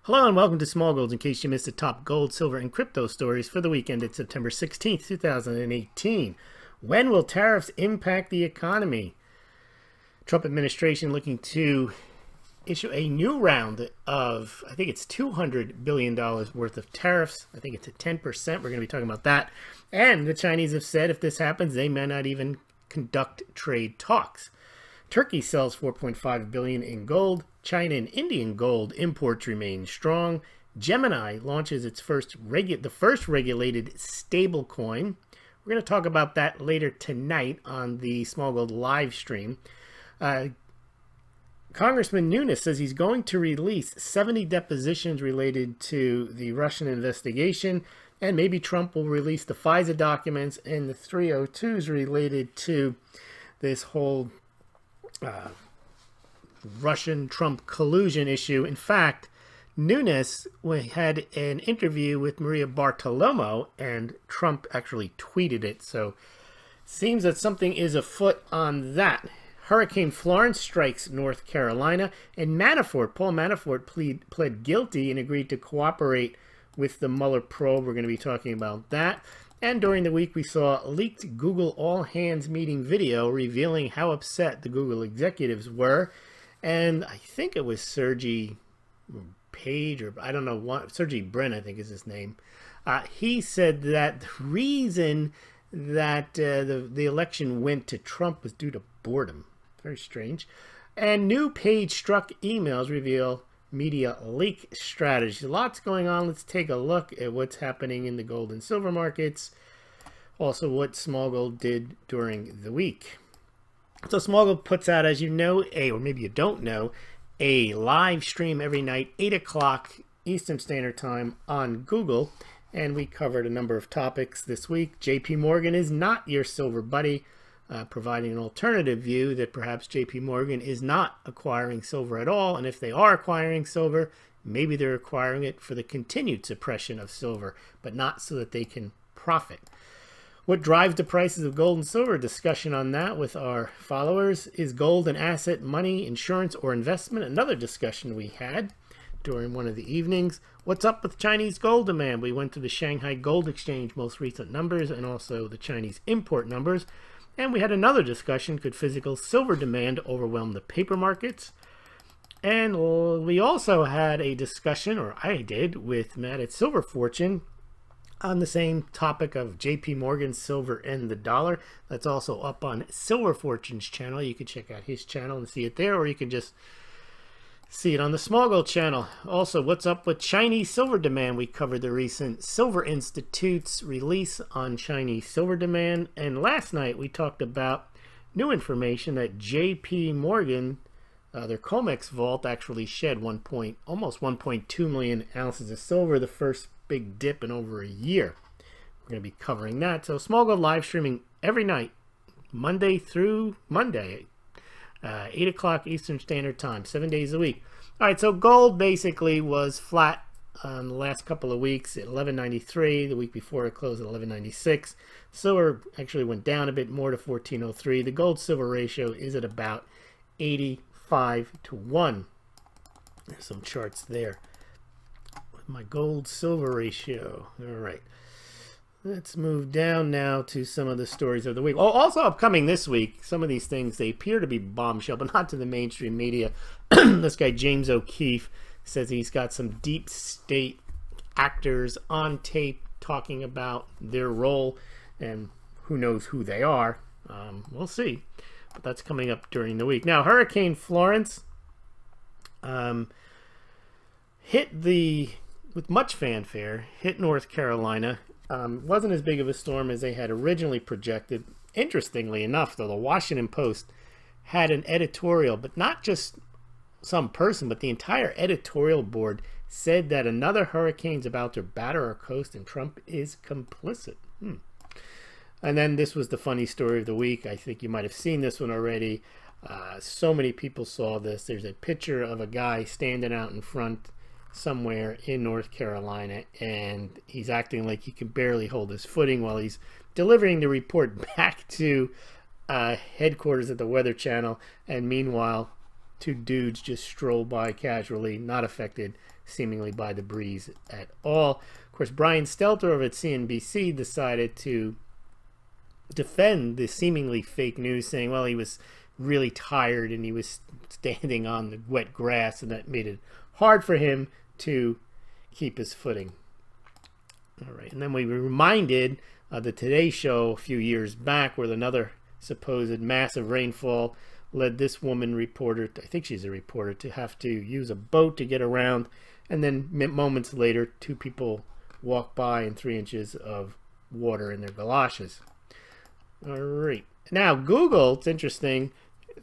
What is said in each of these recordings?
Hello and welcome to Smaulgld. In case you missed the top gold, silver, and crypto stories for the weekend at September 16th, 2018. When will tariffs impact the economy? Trump administration looking to issue a new round of, I think it's $200 billion worth of tariffs. I think it's at 10%. We're going to be talking about that. And the Chinese have said if this happens, they may not even conduct trade talks. Turkey sells 4.5 billion in gold. China and Indian gold imports remain strong. Gemini launches its first regulated stable coin. We're going to talk about that later tonight on the Smaulgld live stream. Congressman Nunes says he's going to release 70 depositions related to the Russian investigation, and maybe Trump will release the FISA documents and the 302s related to this whole Russian-Trump collusion issue. In fact, Nunes had an interview with Maria Bartiromo, and Trump actually tweeted it. So, seems that something is afoot on that. Hurricane Florence strikes North Carolina, and Paul Manafort pled guilty and agreed to cooperate with the Mueller probe. We're going to be talking about that. And during the week, we saw a leaked Google all-hands meeting video revealing how upset the Google executives were. And I think it was Sergey Page, or I don't know what, Sergey Brin, I think is his name. He said that the reason that the election went to Trump was due to boredom. Very strange. And new page-struck emails reveal media leak strategy. Lots going on. Let's take a look at what's happening in the gold and silver markets. Also, what Smaulgld did during the week. So Smaulgld puts out, as you know, or maybe you don't know, a live stream every night, 8 o'clock Eastern Standard Time on Google. And we covered a number of topics this week. JP Morgan is not your silver buddy, providing an alternative view that perhaps JP Morgan is not acquiring silver at all. And if they are acquiring silver, maybe they're acquiring it for the continued suppression of silver, but not so that they can profit. What drives the prices of gold and silver? Discussion on that with our followers. Is gold an asset, money, insurance, or investment? Another discussion we had during one of the evenings. What's up with Chinese gold demand? We went to the Shanghai Gold Exchange most recent numbers and also the Chinese import numbers. And we had another discussion, could physical silver demand overwhelm the paper markets? And we also had a discussion, or I did, with Matt at Silver Fortune on the same topic of JP Morgan, silver, and the dollar. That's also up on Silver Fortune's channel. You can check out his channel and see it there, or you can just see it on the Smaulgld channel. Also, what's up with Chinese silver demand? We covered the recent Silver Institute's release on Chinese silver demand. And last night we talked about new information that JP Morgan, their COMEX vault, actually shed almost 1.2 million ounces of silver, the first big dip in over a year. We're going to be covering that. So Smaulgld live streaming every night, Monday through Monday, 8 o'clock Eastern Standard Time, 7 days a week. All right, so gold basically was flat the last couple of weeks at 1193. The week before it closed at 1196. Silver actually went down a bit more to 1403. The gold-silver ratio is at about 85 to 1. There's some charts there. My gold-silver ratio. All right. Let's move down now to some of the stories of the week. Oh, also upcoming this week, some of these things, they appear to be bombshell, but not to the mainstream media. This guy, James O'Keefe, says he's got some deep state actors on tape talking about their role, and who knows who they are. We'll see. But that's coming up during the week. Now, Hurricane Florence with much fanfare, hit North Carolina. Wasn't as big of a storm as they had originally projected. Interestingly enough, though, the Washington Post had an editorial, but not just some person, but the entire editorial board said that another hurricane's about to batter our coast and Trump is complicit. And then this was the funny story of the week. I think you might have seen this one already. So many people saw this. There's a picture of a guy standing out in front somewhere in North Carolina, and he's acting like he can barely hold his footing while he's delivering the report back to headquarters at the Weather Channel. And meanwhile, two dudes just stroll by casually, not affected seemingly by the breeze at all. Of course, Brian Stelter over at CNBC decided to defend the seemingly fake news, saying, well, he was really tired and he was standing on the wet grass, and that made it hard for him to keep his footing. All right, and then we were reminded of the Today Show a few years back, where another supposed massive rainfall led this woman reporter, I think she's a reporter, to have to use a boat to get around, and then moments later, two people walk by in 3 inches of water in their galoshes. All right, now Google, it's interesting,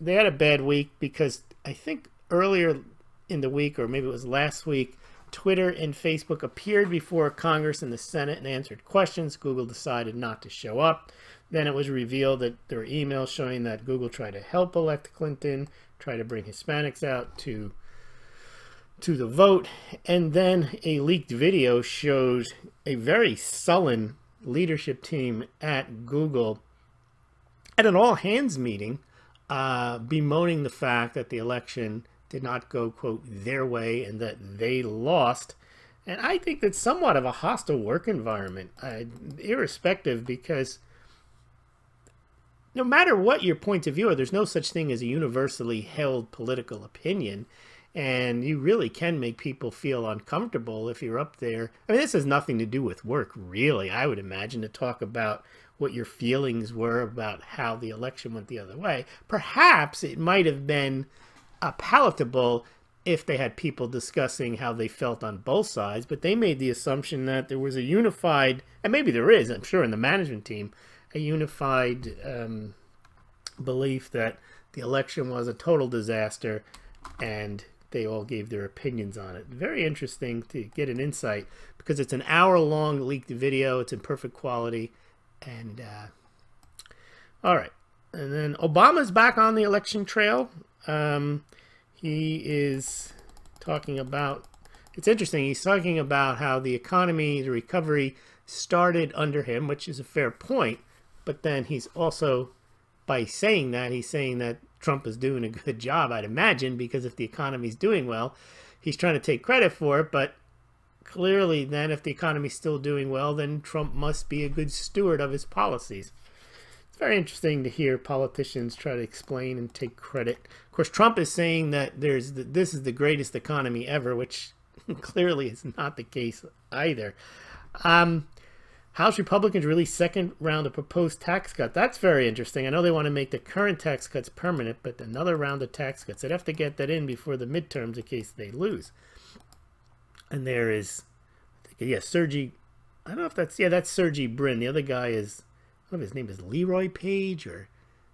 they had a bad week because I think earlier in the week, or maybe it was last week, Twitter and Facebook appeared before Congress and the Senate and answered questions. Google decided not to show up. Then it was revealed that there were emails showing that Google tried to help elect Clinton, try to bring Hispanics out to the vote. And then a leaked video shows a very sullen leadership team at Google at an all-hands meeting bemoaning the fact that the election did not go, quote, their way and that they lost. And I think that's somewhat of a hostile work environment, irrespective, because no matter what your point of view are, there's no such thing as a universally held political opinion. And you really can make people feel uncomfortable if you're up there. I mean, this has nothing to do with work, really, I would imagine, to talk about what your feelings were about how the election went the other way. Perhaps it might have been palatable if they had people discussing how they felt on both sides, but they made the assumption that there was a unified, and maybe there is, I'm sure, in the management team, a unified belief that the election was a total disaster, and they all gave their opinions on it. Very interesting to get an insight, because it's an hour-long leaked video, it's in perfect quality, and all right. And then Obama's back on the election trail. He is talking about, it's interesting, he's talking about how the economy, the recovery started under him, which is a fair point, but then he's also, by saying that, he's saying that Trump is doing a good job, I'd imagine, because if the economy's doing well, he's trying to take credit for it, but clearly then if the economy's still doing well, then Trump must be a good steward of his policies. It's very interesting to hear politicians try to explain and take credit. Of course, Trump is saying that this is the greatest economy ever, which clearly is not the case either. House Republicans release second round of proposed tax cut. That's very interesting. I know they want to make the current tax cuts permanent, but another round of tax cuts. They'd have to get that in before the midterms in case they lose. And there is, yeah, Sergey, I don't know if that's, yeah, that's Sergey Brin. The other guy is, I don't know if his name is Leroy Page or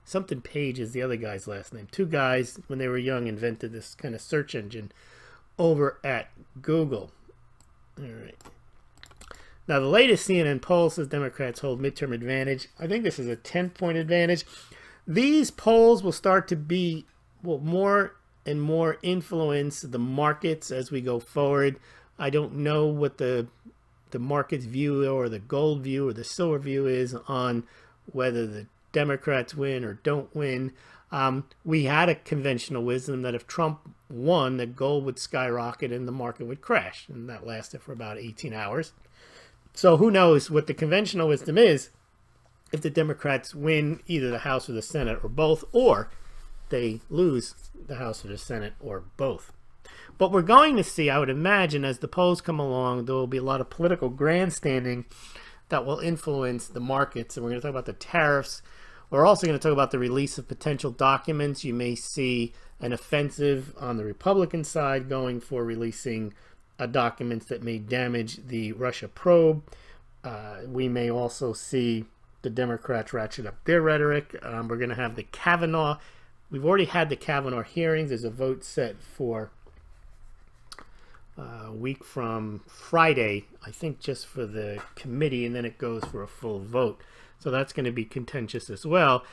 something Page is the other guy's last name. Two guys, when they were young, invented this kind of search engine over at Google. All right. Now, the latest CNN poll says Democrats hold midterm advantage. I think this is a 10-point advantage. These polls will start to be, well, more and more influence the markets as we go forward. I don't know what the market's view or the gold view or the silver view is on whether the Democrats win or don't win. We had a conventional wisdom that if Trump won, the gold would skyrocket and the market would crash. And that lasted for about 18 hours. So who knows what the conventional wisdom is if the Democrats win either the House or the Senate or both, or they lose the House or the Senate or both. But we're going to see, I would imagine, as the polls come along, there will be a lot of political grandstanding that will influence the markets. And we're going to talk about the tariffs. We're also going to talk about the release of potential documents. You may see an offensive on the Republican side going for releasing documents that may damage the Russia probe. We may also see the Democrats ratchet up their rhetoric. We're going to have the Kavanaugh. We've already had the Kavanaugh hearings. There's a vote set for a week from Friday, I think, just for the committee, and then it goes for a full vote. So that's going to be contentious as well.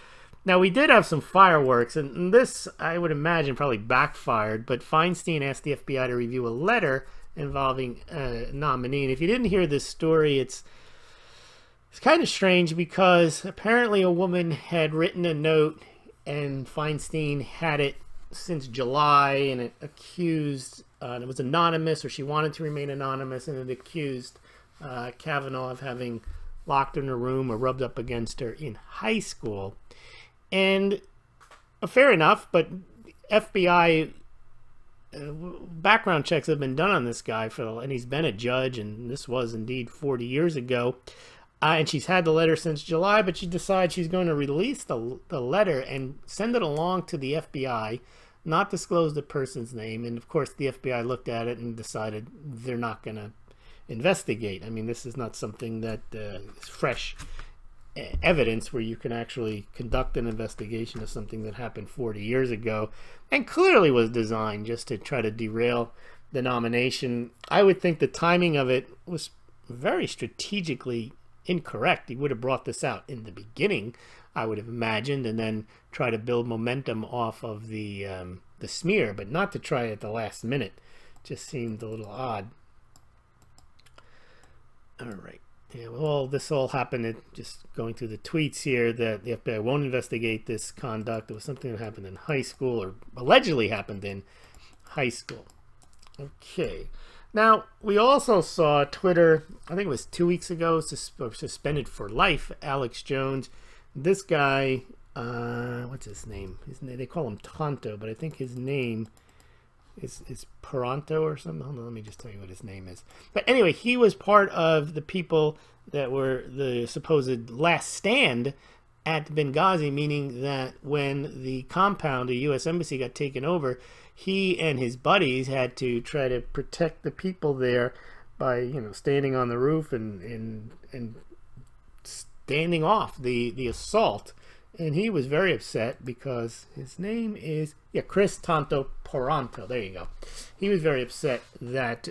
Now, we did have some fireworks, and this, I would imagine, probably backfired, but Feinstein asked the FBI to review a letter involving a nominee. And if you didn't hear this story, it's kind of strange because apparently a woman had written a note and Feinstein had it since July, and it accused, and it was anonymous, or she wanted to remain anonymous, and it accused Kavanaugh of having locked her in a room or rubbed up against her in high school. And fair enough, but FBI background checks have been done on this guy and he's been a judge, and this was indeed 40 years ago. And she's had the letter since July, but she decides she's going to release the letter and send it along to the FBI, not disclose the person's name. And of course, the FBI looked at it and decided they're not going to investigate. I mean, this is not something that is fresh evidence where you can actually conduct an investigation of something that happened 40 years ago and clearly was designed just to try to derail the nomination. I would think the timing of it was very strategically incorrect. He would have brought this out in the beginning, I would have imagined, and then try to build momentum off of the smear, but not to try at the last minute. Just seemed a little odd. All right. Yeah, well, this all happened, just going through the tweets here, that the FBI won't investigate this conduct. It was something that happened in high school, or allegedly happened in high school. Okay. Now, we also saw Twitter, I think it was 2 weeks ago, suspended for life, Alex Jones. This guy, what's his name? They call him Tonto, but I think his name is Peranto or something. Hold on, let me just tell you what his name is. But anyway, he was part of the people that were the supposed last stand at Benghazi, meaning that when the compound, the U.S. Embassy, got taken over, he and his buddies had to try to protect the people there by, you know, standing on the roof and standing off the assault. And he was very upset because his name is, Chris Tonto Poranto. There you go. He was very upset that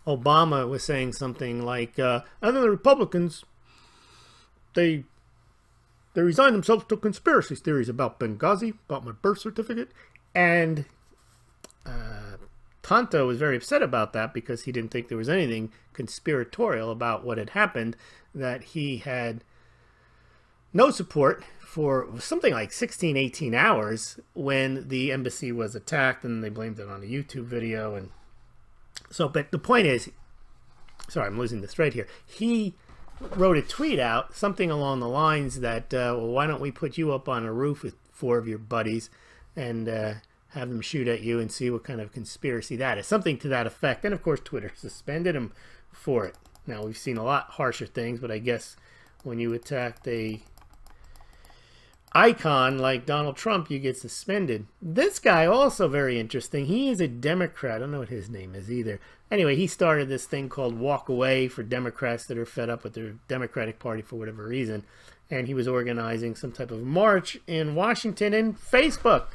Obama was saying something like, and then the Republicans, they resigned themselves to conspiracy theories about Benghazi, about my birth certificate. And Tonto was very upset about that because he didn't think there was anything conspiratorial about what had happened, that he had no support for something like 16, 18 hours when the embassy was attacked, and they blamed it on a YouTube video. And so, but the point is, sorry, I'm losing the thread here. He wrote a tweet out, something along the lines that, well, why don't we put you up on a roof with 4 of your buddies and have them shoot at you and see what kind of conspiracy that is. Something to that effect. And of course, Twitter suspended him for it. Now, we've seen a lot harsher things, but I guess when you attacked a icon like Donald Trump, you get suspended. This guy also very interesting. He is a Democrat. I don't know what his name is either. Anyway, he started this thing called Walk Away for Democrats that are fed up with their Democratic Party for whatever reason. And he was organizing some type of march in Washington, and Facebook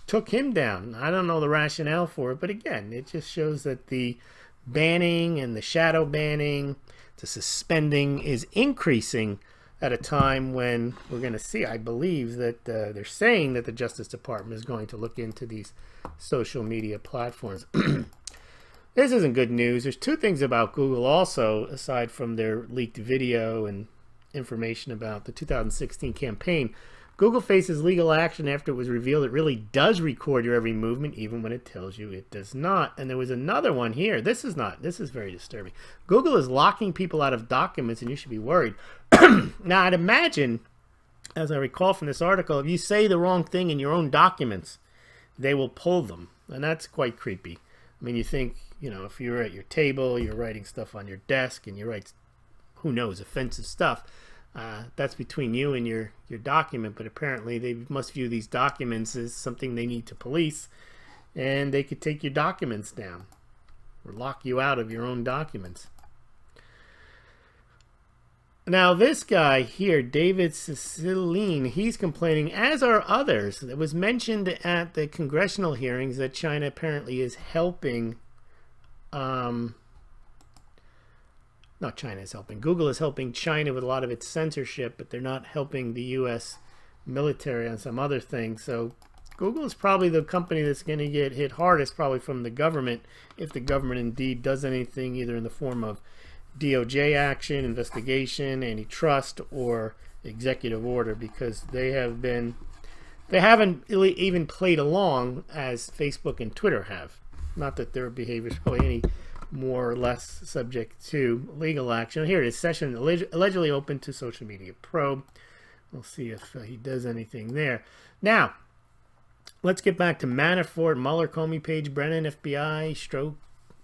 took him down. I don't know the rationale for it, but again, it just shows that the banning and the shadow banning, the suspending is increasing at a time when we're going to see, I believe, that they're saying that the Justice Department is going to look into these social media platforms. This isn't good news. There's 2 things about Google also, aside from their leaked video and information about the 2016 campaign. Google faces legal action after it was revealed it really does record your every movement, even when it tells you it does not. And there was another one here. This is very disturbing. Google is locking people out of documents, and you should be worried. Now, I'd imagine, as I recall from this article, if you say the wrong thing in your own documents, they will pull them. And that's quite creepy. I mean, you think, you know, if you're at your table, you're writing stuff on your desk, and you write, who knows, offensive stuff. That's between you and your document, but apparently they must view these documents as something they need to police, and they could take your documents down or lock you out of your own documents. Now, this guy here, David Cicilline, he's complaining, as are others. It was mentioned at the congressional hearings that China apparently is helping not China is helping. Google is helping China with a lot of its censorship, but they're not helping the U.S. military on some other things. So Google is probably the company that's going to get hit hardest, probably from the government, if the government indeed does anything, either in the form of DOJ action, investigation, antitrust, or executive order, because they have been they haven't really even played along as Facebook and Twitter have. Not that their behavior is probably any more or less subject to legal action. Here it is, session allegedly open to social media probe. We'll see if he does anything there. Now, let's get back to Manafort, Mueller, Comey, Page, Brennan, FBI, Strzok,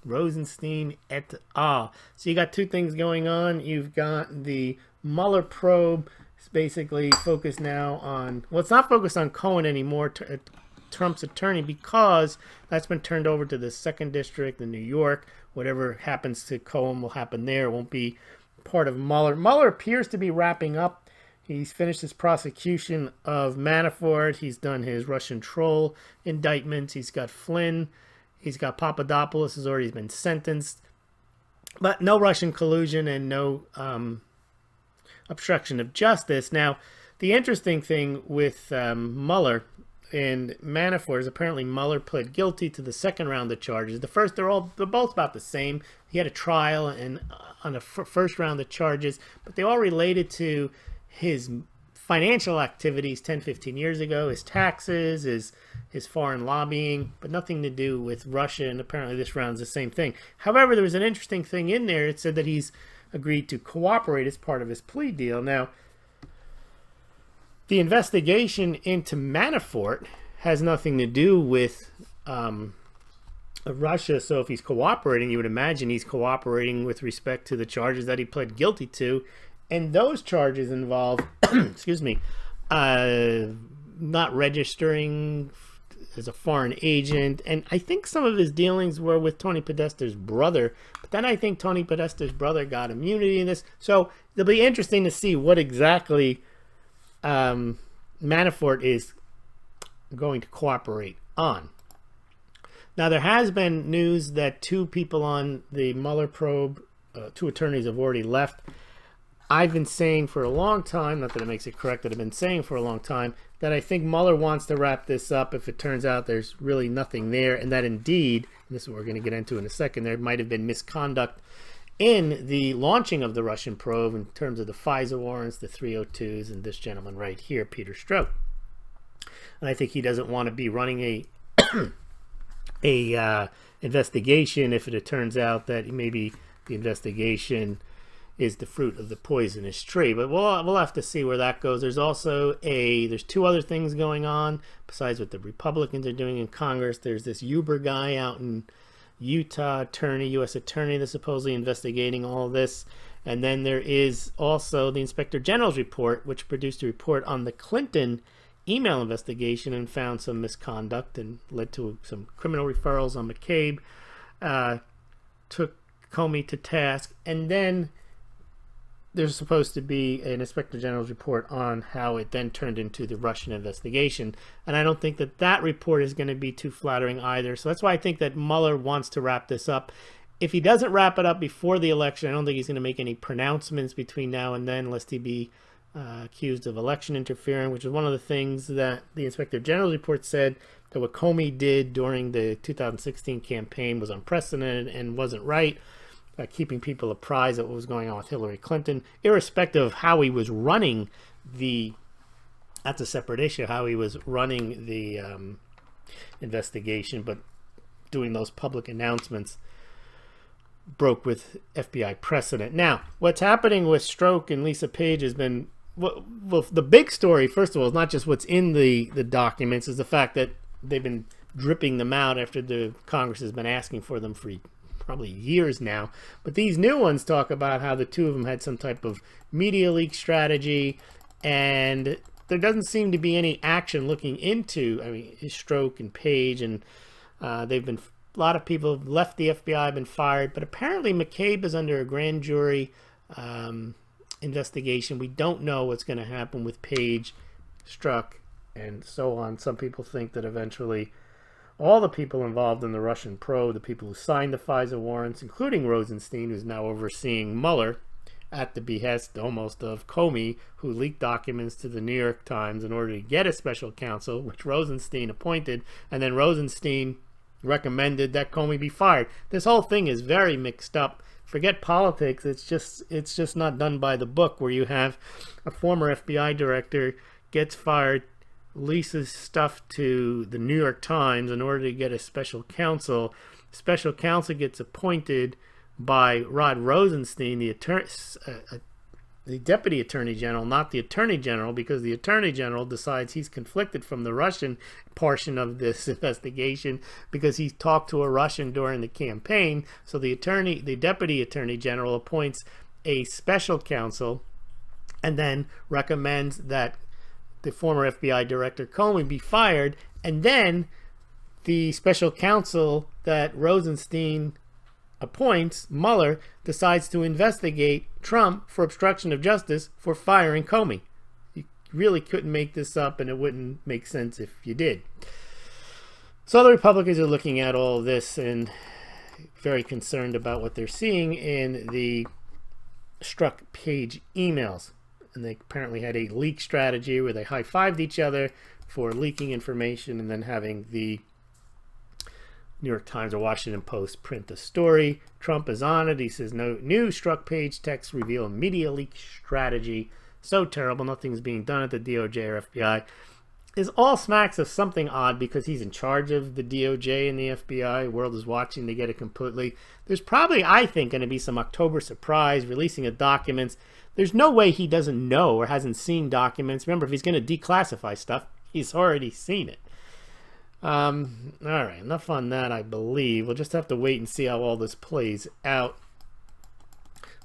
Rosenstein, et al. So you got two things going on. You've got the Mueller probe. It's basically focused now on, well, it's not focused on Cohen anymore, Trump's attorney, because that's been turned over to the 2nd District in New York. Whatever happens to Cohen will happen there. It won't be part of Mueller. Mueller appears to be wrapping up. He's finished his prosecution of Manafort. He's done his Russian troll indictments. He's got Flynn. He's got Papadopoulos has already been sentenced. But no Russian collusion and no obstruction of justice. Now, the interesting thing with Mueller and Manafort is apparently Mueller pled guilty to the 2nd round of charges. The first, they're both about the same. He had a trial and on the first round of charges, but they all related to his financial activities 10-15 years ago, his taxes, his foreign lobbying, but nothing to do with Russia, and apparently this round's the same thing. However, there was an interesting thing in there. It said that he's agreed to cooperate as part of his plea deal. Now, the investigation into Manafort has nothing to do with Russia, so if he's cooperating, you would imagine he's cooperating with respect to the charges that he pled guilty to. And those charges involve, excuse me, not registering as a foreign agent. And I think some of his dealings were with Tony Podesta's brother. But then I think Tony Podesta's brother got immunity in this. So it'll be interesting to see what exactly Manafort is going to cooperate on. Now, there has been news that 2 people on the Mueller probe, 2 attorneys have already left. I've been saying for a long time, not that it makes it correct, that I've been saying for a long time, that I think Mueller wants to wrap this up if it turns out there's really nothing there, and that indeed, and this is what we're going to get into in a second, there might have been misconduct in the launching of the Russian probe in terms of the FISA warrants, the 302s, and this gentleman right here, Peter Strzok. And I think he doesn't want to be running a investigation if it turns out that maybe the investigation is the fruit of the poisonous tree. But we'll have to see where that goes. There's also there's 2 other things going on besides what the Republicans are doing in Congress. There's this Uber guy out in Utah, U.S. attorney that's supposedly investigating all of this. And then there is also the Inspector General's report, which produced a report on the Clinton email investigation and found some misconduct and led to some criminal referrals on McCabe, took Comey to task. And then there's supposed to be an Inspector General's report on how it then turned into the Russian investigation. And I don't think that that report is going to be too flattering either. So that's why I think that Mueller wants to wrap this up. If he doesn't wrap it up before the election, I don't think he's going to make any pronouncements between now and then, lest he be accused of election interference, which is one of the things that the Inspector General's report said, that what Comey did during the 2016 campaign was unprecedented and wasn't right. Keeping people apprised of what was going on with Hillary Clinton, irrespective of how he was running that's a separate issue, how he was running the investigation, but doing those public announcements broke with FBI precedent. Now, what's happening with Strzok and Lisa Page has been, well, the big story, first of all, is not just what's in the documents, is the fact that they've been dripping them out after the Congress has been asking for them for probably years now. But these new ones talk about how the 2 of them had some type of media leak strategy, and there doesn't seem to be any action looking into, I mean, Strzok and Page, and they've been, a lot of people have left the FBI, been fired, but apparently McCabe is under a grand jury investigation. We don't know what's going to happen with Page, Strzok, and so on. Some people think that eventually all the people involved in the Russian probe, the people who signed the FISA warrants, including Rosenstein, who's now overseeing Mueller at the behest almost of Comey, who leaked documents to the New York Times in order to get a special counsel, which Rosenstein appointed, and then Rosenstein recommended that Comey be fired. This whole thing is very mixed up. Forget politics. It's just not done by the book, where you have a former FBI director gets fired leases stuff to the New York Times in order to get a special counsel. Special counsel gets appointed by Rod Rosenstein, the Deputy Attorney General, not the Attorney General, because the Attorney General decides he's conflicted from the Russian portion of this investigation because he talked to a Russian during the campaign. So the Deputy Attorney General appoints a special counsel and then recommends that the former FBI Director Comey be fired, and then the special counsel that Rosenstein appoints, Mueller, decides to investigate Trump for obstruction of justice for firing Comey. You really couldn't make this up, and it wouldn't make sense if you did. So the Republicans are looking at all of this and very concerned about what they're seeing in the struck page emails. And they apparently had a leak strategy where they high-fived each other for leaking information and then having the New York Times or Washington Post print the story. Trump is on it. He says, no new struck page texts reveal media leak strategy. So terrible. Nothing's being done at the DOJ or FBI. Is all smacks of something odd because he's in charge of the DOJ and the FBI. World is watching to get it completely. There's probably, I think, going to be some October surprise releasing of documents. There's no way he doesn't know or hasn't seen documents. Remember, if he's going to declassify stuff, he's already seen it. All right, enough on that, I believe. We'll just have to wait and see how all this plays out.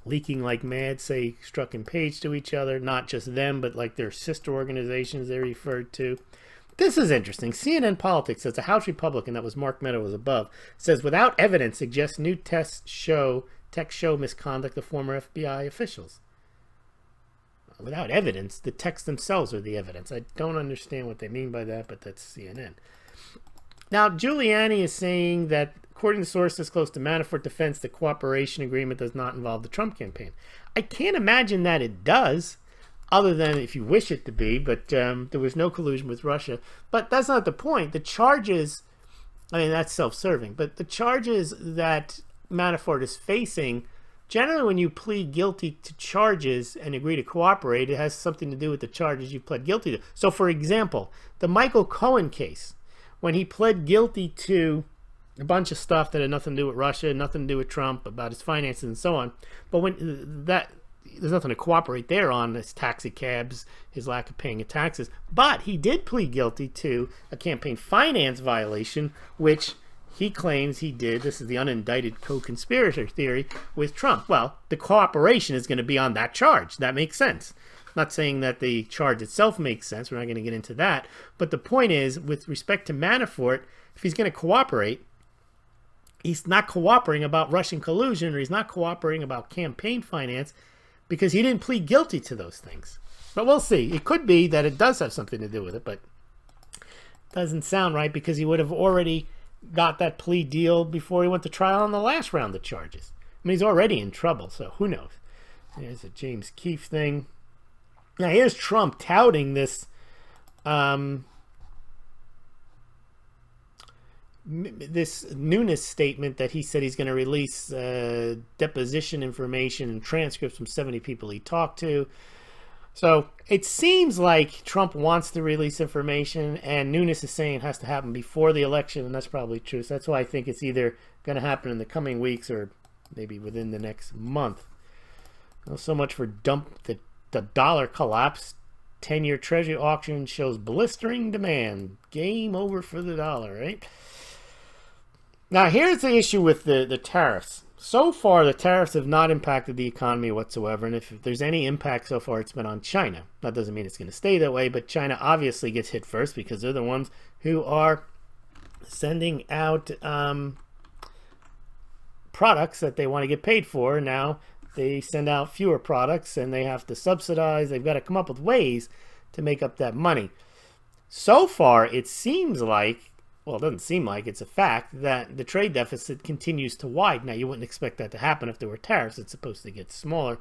Leaking like mad, say Struck and Page to each other, not just them, but like their sister organizations they referred to. This is interesting. CNN Politics says a House Republican, that was Mark Meadows above, says without evidence suggests new tests show misconduct of former FBI officials. Without evidence, the texts themselves are the evidence. I don't understand what they mean by that, but that's CNN. Now, Giuliani is saying that, according to sources close to Manafort defense, the cooperation agreement does not involve the Trump campaign. I can't imagine that it does, other than if you wish it to be, but there was no collusion with Russia. But that's not the point. The charges, I mean, that's self-serving, but the charges that Manafort is facing, generally when you plead guilty to charges and agree to cooperate, it has something to do with the charges you pled guilty to. So, for example, the Michael Cohen case, when he pled guilty to a bunch of stuff that had nothing to do with Russia, nothing to do with Trump, about his finances and so on. But when there's nothing to cooperate there on, his taxi cabs, his lack of paying of taxes. But he did plead guilty to a campaign finance violation, which he claims he did. This is the unindicted co-conspirator theory with Trump. Well, the cooperation is going to be on that charge. That makes sense. Not saying that the charge itself makes sense. We're not going to get into that. But the point is, with respect to Manafort, if he's going to cooperate, he's not cooperating about Russian collusion, or he's not cooperating about campaign finance, because he didn't plead guilty to those things. But we'll see. It could be that it does have something to do with it, but it doesn't sound right, because he would have already got that plea deal before he went to trial on the last round of charges. I mean, he's already in trouble, so who knows? There's a James Keefe thing. Now, here's Trump touting this this Nunes statement that he said he's going to release deposition information and transcripts from 70 people he talked to. So it seems like Trump wants to release information, and Nunes is saying it has to happen before the election, and that's probably true. So that's why I think it's either going to happen in the coming weeks or maybe within the next month. Well, so much for the dollar collapse. 10-year Treasury auction shows blistering demand. Game over for the dollar, right? Now, here's the issue with the tariffs. So far, the tariffs have not impacted the economy whatsoever, and if there's any impact so far, it's been on China. That doesn't mean it's going to stay that way, but China obviously gets hit first because they're the ones who are sending out products that they want to get paid for. Now, they send out fewer products, and they have to subsidize. They've got to come up with ways to make up that money. So far, it seems like, well, it doesn't seem like, it's a fact that the trade deficit continues to widen. Now, you wouldn't expect that to happen if there were tariffs. It's supposed to get smaller.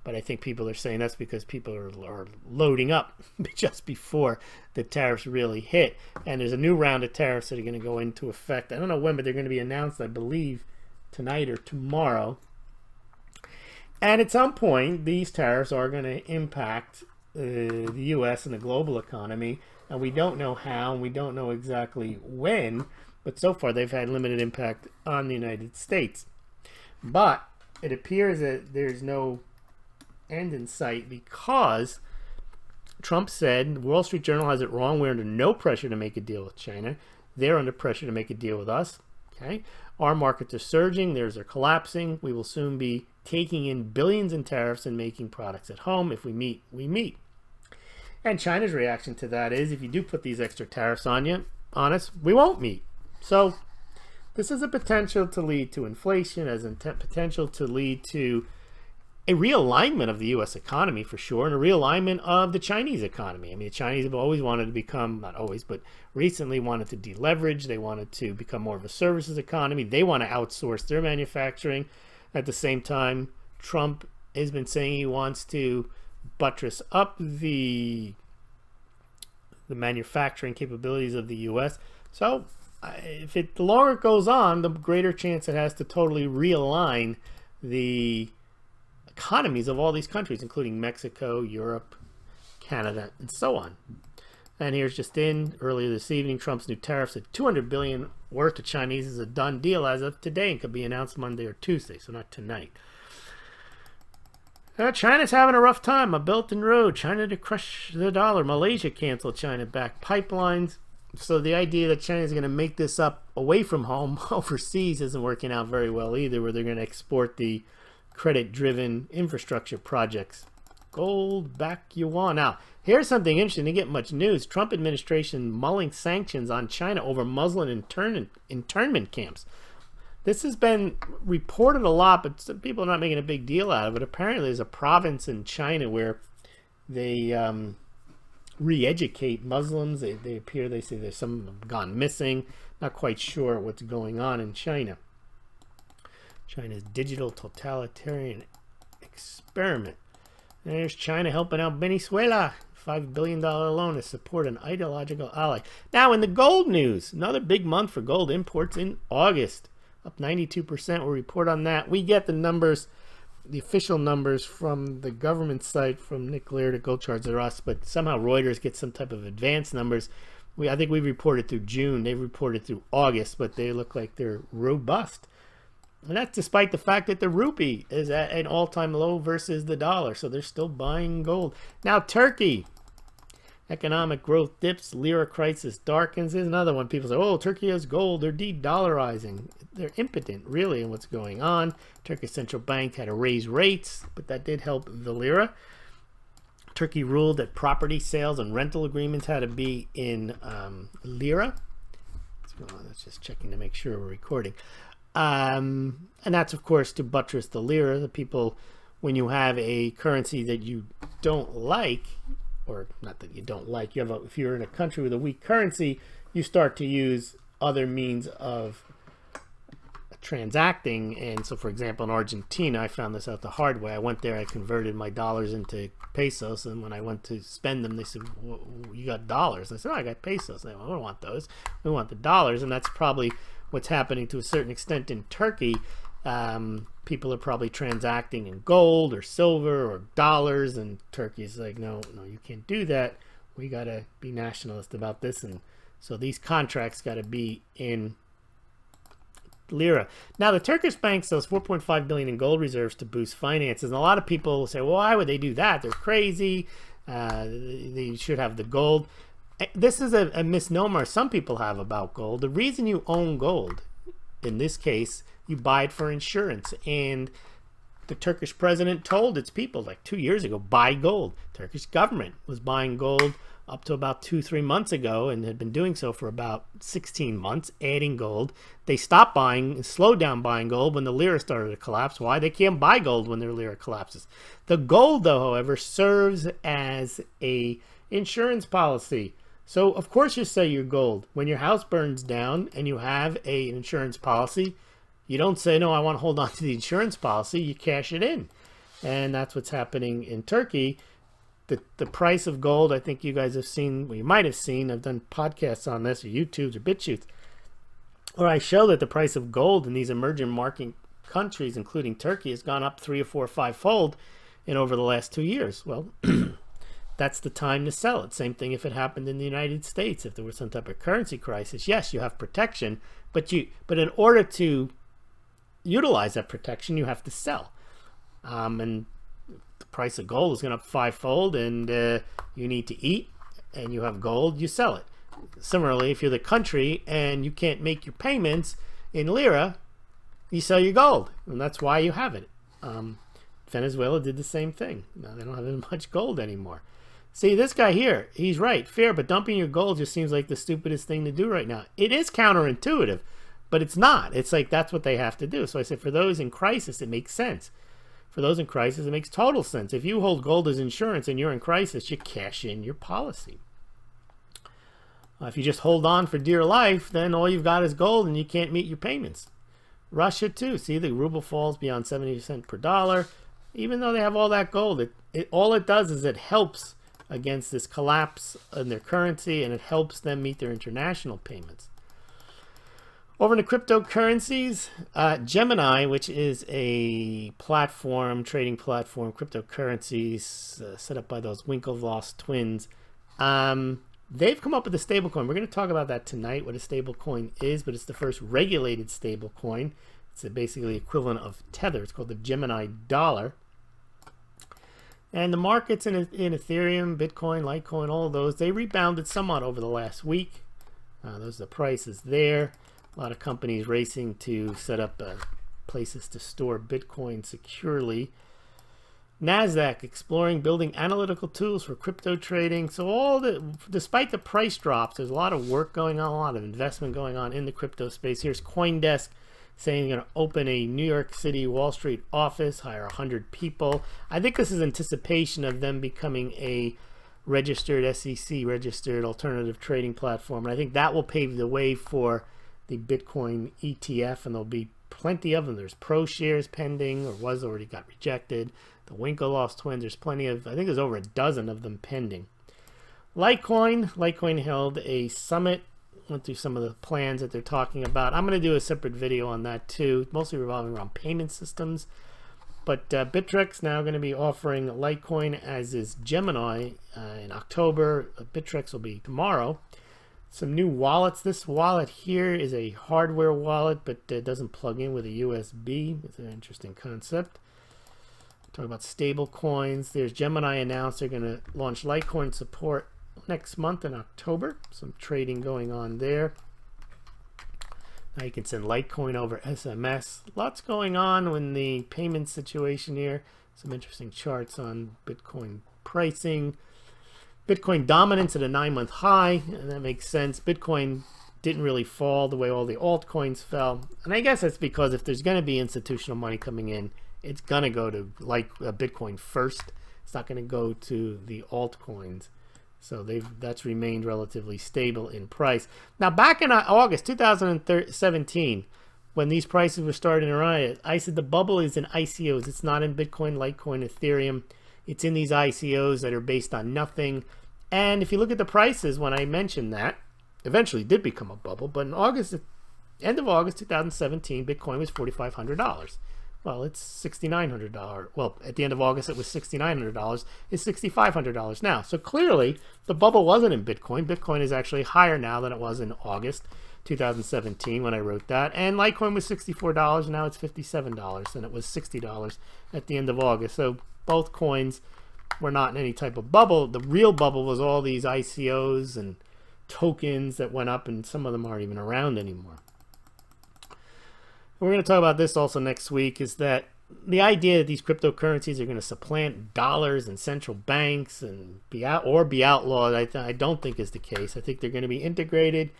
But I think people are saying that's because people are loading up just before the tariffs really hit. And there's a new round of tariffs that are going to go into effect. I don't know when, but they're going to be announced, I believe, tonight or tomorrow. And at some point, these tariffs are going to impact the U.S. and the global economy. and we don't know how, and we don't know exactly when, but so far they've had limited impact on the United States. But it appears that there's no end in sight, because Trump said, the Wall Street Journal has it wrong, we're under no pressure to make a deal with China. They're under pressure to make a deal with us. Okay, our markets are surging, theirs are collapsing. We will soon be taking in billions in tariffs and making products at home. If we meet, we meet. And China's reaction to that is, if you do put these extra tariffs on us, we won't meet. So this is a potential to lead to inflation, as a potential to lead to a realignment of the U.S. economy for sure, and a realignment of the Chinese economy. I mean, the Chinese have always wanted to become, not always, but recently wanted to deleverage. They wanted to become more of a services economy. They want to outsource their manufacturing. At the same time, Trump has been saying he wants to buttress up the manufacturing capabilities of the U.S. So the longer it goes on, the greater chance it has to totally realign the economies of all these countries, including Mexico, Europe, Canada, and so on. And here's just in earlier this evening, Trump's new tariffs at $200 billion worth of Chinese is a done deal as of today, and could be announced Monday or Tuesday, so not tonight. China's having a rough time. A Belt and Road, China to crush the dollar. Malaysia canceled China-backed pipelines. So the idea that China's going to make this up away from home, overseas, isn't working out very well either, where they're going to export the credit-driven infrastructure projects. Gold, back yuan. Now, here's something interesting. To get much news, Trump administration mulling sanctions on China over Muslim internment camps. This has been reported a lot, but some people are not making a big deal out of it. Apparently, there's a province in China where they re-educate Muslims. They appear, they say there's some have gone missing. Not quite sure what's going on in China. China's digital totalitarian experiment. And there's China helping out Venezuela. $5 billion loan to support an ideological ally. Now, in the gold news, another big month for gold imports in August. Up 92%. We'll report on that. We get the numbers, the official numbers from the government site, from Nick Laird at Gold Charts or us, but somehow Reuters gets some type of advanced numbers. I think we reported through June. They reported through August, but they look like they're robust. And that's despite the fact that the rupee is at an all-time low versus the dollar. So they're still buying gold. Now, Turkey. Economic growth dips. Lira crisis darkens. There's another one. People say, oh, Turkey has gold. They're de-dollarizing. They're impotent, really, in what's going on. Turkish central bank had to raise rates, but that did help the lira. Turkey ruled that property sales and rental agreements had to be in lira. Let's just checking to make sure we're recording. And that's, of course, to buttress the lira. The people, when you have a currency that you don't like, or not that you don't like, you have if you're in a country with a weak currency, you start to use other means of transacting. And so, for example, in Argentina, I found this out the hard way. I went there, I converted my dollars into pesos, and when I went to spend them, they said, well, you got dollars. I said, oh, I got pesos. They went, well, we don't want those. We want the dollars. And that's probably what's happening to a certain extent in Turkey. People are probably transacting in gold or silver or dollars, and Turkey's like, no, you can't do that. We got to be nationalist about this. And so these contracts got to be in lira. Now, the Turkish bank sells $4.5 billion in gold reserves to boost finances. And a lot of people say, well, why would they do that? They're crazy. They should have the gold. This is a misnomer some people have about gold. The reason you own gold, in this case, you buy it for insurance. And the Turkish president told its people like 2 years ago, buy gold. Turkish government was buying gold up to about 2-3 months ago, and had been doing so for about 16 months, adding gold. They stopped buying, slowed down buying gold when the lira started to collapse. Why? They can't buy gold when their lira collapses. The gold, though, however, serves as a insurance policy. So, of course, you say your gold. When your house burns down and you have an insurance policy, you don't say, no, I want to hold on to the insurance policy. You cash it in. And that's what's happening in Turkey. The price of gold, I think you guys have seen, well, you might have seen, I've done podcasts on this, or YouTubes, or BitChutes, where I show that the price of gold in these emerging market countries, including Turkey, has gone up 3 or 4 or 5 fold in over the last 2 years. Well, that's the time to sell it. Same thing if it happened in the United States. If there was some type of currency crisis, yes, you have protection, but in order to utilize that protection, you have to sell. And the price of gold is going up fivefold, and you need to eat, and you have gold, you sell it. Similarly, if you're the country and you can't make your payments in lira, you sell your gold, and that's why you have it. Venezuela did the same thing. Now they don't have as much gold anymore. See, this guy here, he's right. Fair, but dumping your gold just seems like the stupidest thing to do right now. It is counterintuitive, but it's not. It's like that's what they have to do. So I said for those in crisis, it makes sense. For those in crisis, it makes total sense. If you hold gold as insurance and you're in crisis, you cash in your policy. If you just hold on for dear life, then all you've got is gold and you can't meet your payments. Russia too. See, the ruble falls beyond 70 cents per dollar. Even though they have all that gold, all it does is it helps against this collapse in their currency, and it helps them meet their international payments. Over into cryptocurrencies, Gemini, which is a platform, trading platform, cryptocurrencies set up by those Winklevoss twins, they've come up with a stablecoin. We're going to talk about that tonight, what a stablecoin is, but it's the first regulated stablecoin. It's basically equivalent of Tether. It's called the Gemini dollar. And the markets in Ethereum, Bitcoin, Litecoin, all of those, they rebounded somewhat over the last week. Those are the prices there. A lot of companies racing to set up places to store Bitcoin securely. NASDAQ exploring building analytical tools for crypto trading. So despite the price drops, there's a lot of work going on, a lot of investment going on in the crypto space. Here's CoinDesk saying they're going to open a New York City Wall Street office, hire 100 people. I think this is anticipation of them becoming a registered SEC, registered alternative trading platform. And I think that will pave the way for the Bitcoin ETF, and there'll be plenty of them. There's ProShares pending, or was already got rejected. The Winklevoss twins, there's plenty of, I think there's over a dozen of them pending. Litecoin held a summit, went through some of the plans that they're talking about. I'm going to do a separate video on that too, mostly revolving around payment systems. But Bittrex now going to be offering Litecoin, as is Gemini, in October. Bittrex will be tomorrow. Some new wallets. This wallet here is a hardware wallet, but it doesn't plug in with a USB. It's an interesting concept. Talking about stable coins. There's Gemini announced they're going to launch Litecoin support next month in October. Some trading going on there. Now you can send Litecoin over SMS. Lots going on in the payment situation here. Some interesting charts on Bitcoin pricing. Bitcoin dominance at a 9-month high, and that makes sense. Bitcoin didn't really fall the way all the altcoins fell. And I guess that's because if there's going to be institutional money coming in, it's going to go to Bitcoin first. It's not going to go to the altcoins. So that's remained relatively stable in price. Now, back in August 2017, when these prices were starting to rise, I said the bubble is in ICOs. It's not in Bitcoin, Litecoin, Ethereum. It's in these ICOs that are based on nothing. And if you look at the prices, when I mentioned that, eventually did become a bubble. But in August, end of August 2017, Bitcoin was $4,500. Well, it's $6,900. Well, at the end of August, it was $6,900. It's $6,500 now. So clearly, the bubble wasn't in Bitcoin. Bitcoin is actually higher now than it was in August 2017 when I wrote that. And Litecoin was $64. Now it's $57. And it was $60 at the end of August. So both coins were not in any type of bubble. The real bubble was all these ICOs and tokens that went up, and some of them aren't even around anymore. We're going to talk about this also next week, is that the idea that these cryptocurrencies are going to supplant dollars and central banks and be outlawed, I don't think is the case. I think they're going to be integrated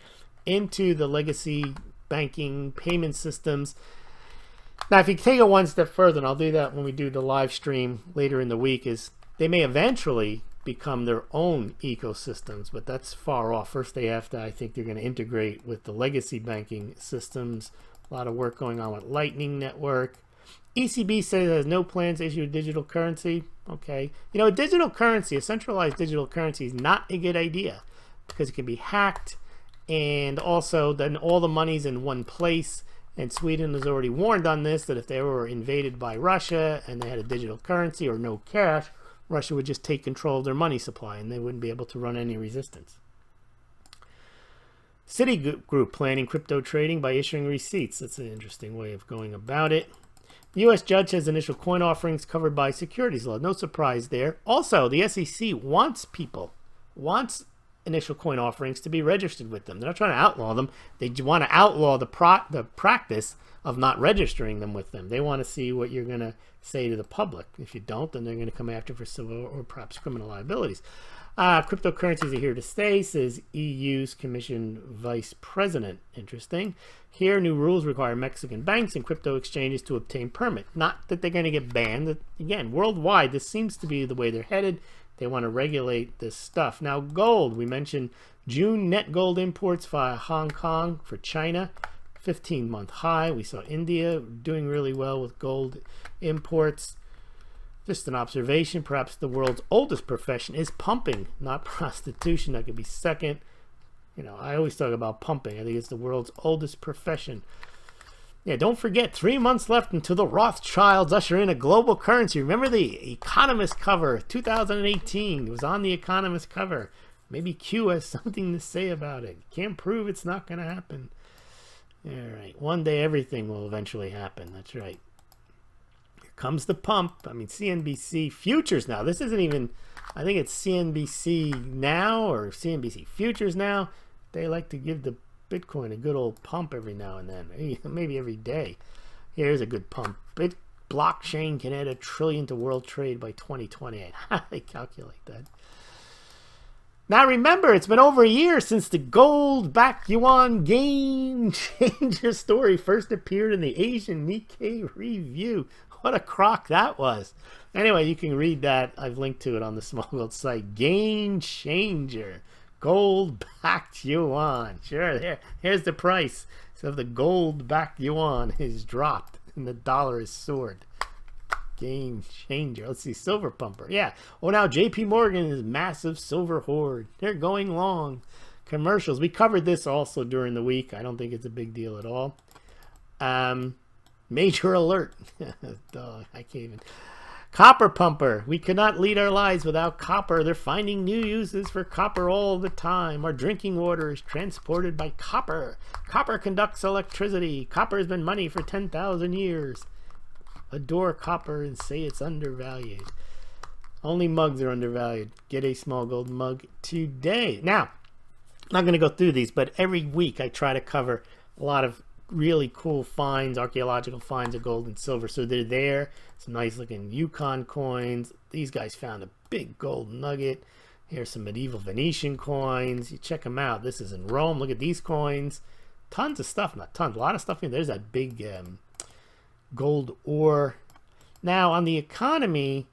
into the legacy banking payment systems. Now, if you take it one step further, and I'll do that when we do the live stream later in the week, is they may eventually become their own ecosystems, but that's far off. First, they have to, I think they're going to integrate with the legacy banking systems. A lot of work going on with Lightning Network. ECB says it has no plans to issue a digital currency. Okay. You know, a digital currency, a centralized digital currency, is not a good idea because it can be hacked, and also then all the money's in one place. And Sweden has already warned on this, that if they were invaded by Russia and they had a digital currency or no cash, Russia would just take control of their money supply and they wouldn't be able to run any resistance. Citigroup planning crypto trading by issuing receipts. That's an interesting way of going about it. The U.S. judge has initial coin offerings covered by securities law. No surprise there. Also, the SEC wants initial coin offerings to be registered with them. They're not trying to outlaw them. They want to outlaw the practice of not registering them with them. They want to see what you're going to say to the public. If you don't, then they're going to come after for civil or perhaps criminal liabilities. Cryptocurrencies are here to stay, says EU's Commission Vice President. Interesting. Here, new rules require Mexican banks and crypto exchanges to obtain permit. Not that they're going to get banned. Again, worldwide, this seems to be the way they're headed. They want to regulate this stuff. Now, gold. We mentioned June net gold imports via Hong Kong for China. 15-month high. We saw India doing really well with gold imports. Just an observation, perhaps the world's oldest profession is pumping, not prostitution. That could be second. You know, I always talk about pumping. I think it's the world's oldest profession. Yeah, don't forget, 3 months left until the Rothschilds usher in a global currency. Remember the Economist cover, 2018. It was on the Economist cover. Maybe Q has something to say about it. Can't prove it's not going to happen. All right, one day everything will eventually happen. That's right. Comes the pump. I mean, CNBC futures now. This isn't even, I think it's CNBC now or CNBC futures now. They like to give the Bitcoin a good old pump every now and then, maybe every day. Here's a good pump. Blockchain can add $1 trillion to world trade by 2028. How do they calculate that? Now remember, it's been over a year since the gold-backed yuan game changer story first appeared in the Asian Nikkei Review. What a crock that was. Anyway, you can read that. I've linked to it on the Smaulgld site. Game changer. Gold-backed yuan. Sure, here's the price. So if the gold-backed yuan is dropped and the dollar is soared. Game changer. Let's see, silver pumper. Yeah. Oh, now JP Morgan is massive silver hoard. They're going long. Commercials. We covered this also during the week. I don't think it's a big deal at all. Major alert. Duh, I can't even. Copper pumper. We cannot lead our lives without copper. They're finding new uses for copper all the time. Our drinking water is transported by copper. Copper conducts electricity. Copper has been money for 10,000 years. Adore copper and say it's undervalued. Only mugs are undervalued. Get a Smaulgld mug today. Now, I'm not going to go through these, but every week I try to cover a lot of really cool finds, archaeological finds of gold and silver. So they're there. Some nice looking Yukon coins. These guys found a big gold nugget. Here's some medieval Venetian coins. You check them out. This is in Rome. Look at these coins. Tons of stuff. Not tons. A lot of stuff in there. There's that big gold ore. Now on the economy,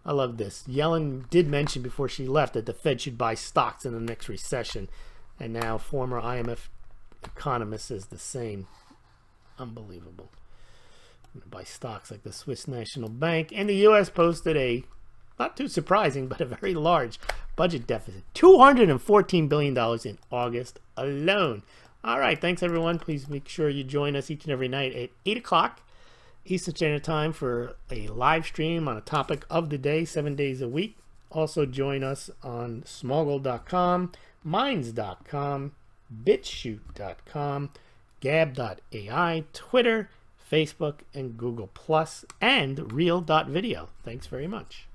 I love this. Yellen did mention before she left that the Fed should buy stocks in the next recession. And now former IMF economist says the same. Unbelievable. I'm gonna buy stocks like the Swiss National Bank. And the US posted a, not too surprising, but a very large budget deficit. $214 billion in August alone. All right, thanks everyone. Please make sure you join us each and every night at 8 o'clock Eastern Standard Time for a live stream on a topic of the day, 7 days a week. Also join us on Smaulgld.com, Minds.com, BitChute.com, Gab.ai, Twitter, Facebook, and Google+, and Real.video. Thanks very much.